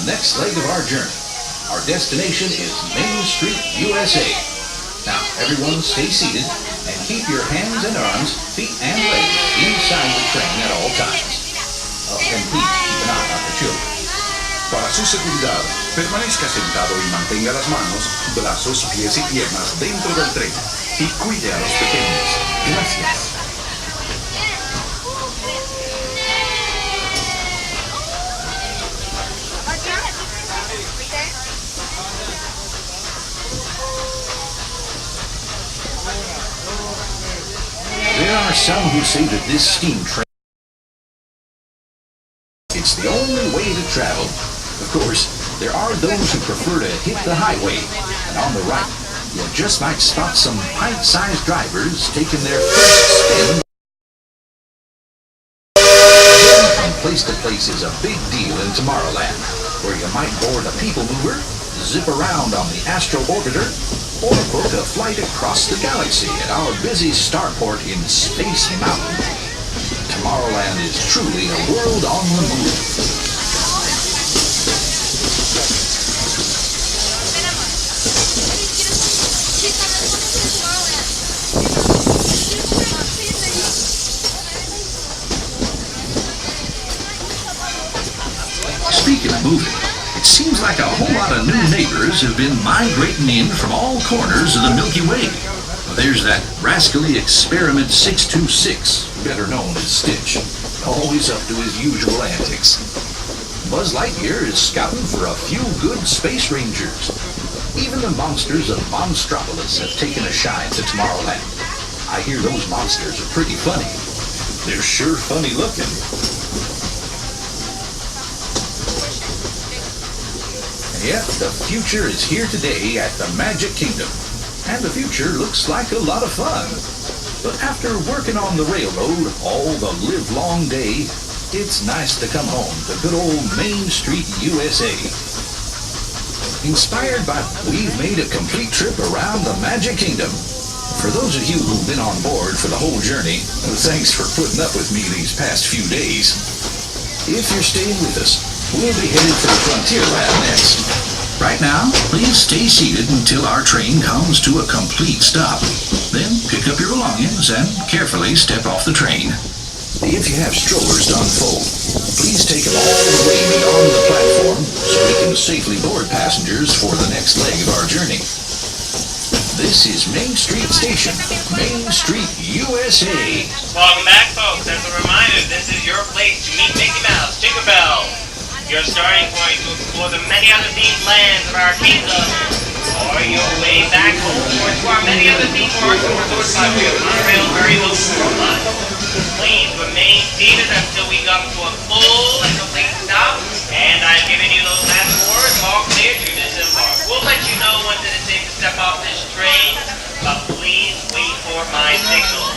next leg of our journey. Our destination is Main Street, USA. Now, everyone stay seated and keep your hands and arms, feet and legs inside the train at all times. And please keep an eye on the children. Para su seguridad, permanezca sentado y mantenga las manos, brazos, pies y piernas dentro del tren y cuide a los pequeños. Gracias. There are some who say that this steam train it's the only way to travel. Of course, there are those who prefer to hit the highway, and on the right, you just might spot some pint-sized drivers taking their first spin. From place to place is a big deal in Tomorrowland, where you might board a people mover, zip around on the Astro Orbiter, or book a flight across the galaxy at our busy starport in Space Mountain. Tomorrowland is truly a world on the move. Speaking of moving, it seems like a whole lot of new neighbors have been migrating in from all corners of the Milky Way. There's that rascally Experiment 626, better known as Stitch, always up to his usual antics. Buzz Lightyear is scouting for a few good space rangers. Even the monsters of Monstropolis have taken a shine to Tomorrowland. I hear those monsters are pretty funny. They're sure funny looking. And yet, the future is here today at the Magic Kingdom. And the future looks like a lot of fun. But after working on the railroad all the livelong day, it's nice to come home to good old Main Street, USA. Inspired by we've made a complete trip around the Magic Kingdom. For those of you who've been on board for the whole journey, thanks for putting up with me these past few days. If you're staying with us, we'll be headed for Frontierland next. Right now, please stay seated until our train comes to a complete stop. Then pick up your belongings and carefully step off the train. If you have strollers to unfold, please take them all the way beyond the platform so we can safely board passengers for the next leg of our journey. This is Main Street Station, Main Street, USA. Welcome back, folks. As a reminder, this is your place to meet Mickey Mouse, Tinkerbell. Your starting point to explore the many other themed lands of our kingdom, or your way back home or to our many other theme parks and resorts by way of monorail, ferry boat, or bus. Please remain seated until we come to a full and complete stop, and I've given you those last words, all clear to disembark. We'll let you know when it is safe to step off this train, but please wait for my signal.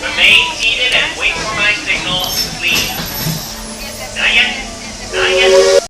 Remain seated and wait for my signal, please. Not yet. Not yet.